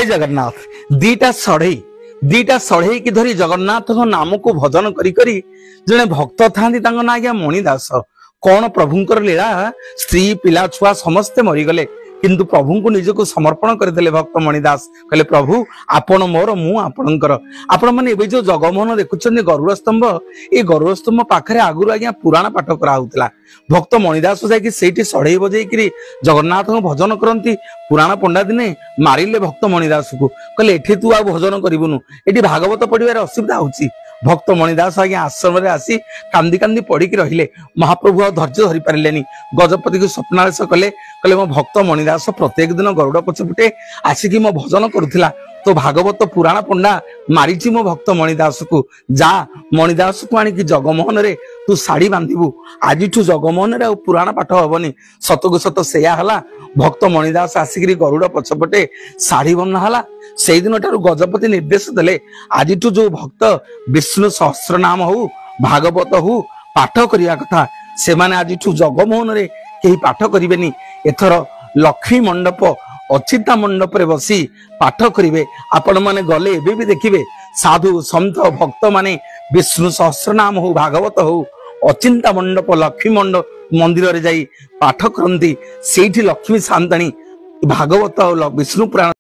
जय जगन्नाथ। दीटा सढ़ई की धरी जगन्नाथ नाम को भजन करी करी जने भक्त था ना आज्ञा मणिदास। कौन प्रभुंकर लीला, स्त्री पिला छुआ समस्ते मरीगले किंतु प्रभु को निजको समर्पण करदे भक्त मणिदास। कहले प्रभु आपण मोर मु आपणकर। आपण माने जो जगमोहन देखुछन गरुड़ स्तंभ, ये गरुड़ स्तंभ पाखरे आगुरु आज्ञा पुराण पाठ करा होउतला। भक्त मणिदास जाकि सेठी सढ़ई बजेकरी जगन्नाथ को भजन करती। पुराण पंडा दिने मारिले भक्त मणिदास को, कहले एठी तू आ भजन करिबुनु, एठी भागवत पढ़िबार असुविधा होउची। भक्त मणिदास आज्ञा आश्रम रे आसी कांदी कांदी पड़िकी रहिले। महाप्रभु धैर्य धरी पारिलेनी। गजपति को स्वप्नादेश कले, कहले मो भक्त मणिदास प्रत्येक दिन गरुड़ पछपटे आसिकी मो भजन करुथिला। तो भागवत पुराण पंडा मारिची मो भक्त मणिदास को। जा मणिदास को आनिकी जगमोहन रे तू साड़ी बांधिबू। आज जगमोहन रे पुराण पाठ हबनी। सतको सत सेया हला। भक्त मणिदास आसिकी गरुड़ पछपटे साड़ी बन्ना हला। से दिन ठारू गजपति निर्देश देले, आज जो भक्त विष्णु सहस्र नाम हो भागवत हो पाठ करिया कथा, से माने आज जगमोहन रे केही पाठ करिवेनी। एथर लक्ष्मी मंडप अचिंता मंडप रे बसी पाठ करिवे। आपण माने गले एबे भी देखिबे साधु संत भक्त माने विष्णु सहस्र नाम हो भागवत हो अचिंता मंडप लक्ष्मी मंडप मंदिर रे जाई पाठ करंती। सेठी लक्ष्मी शांताणी भागवत विष्णु पुराण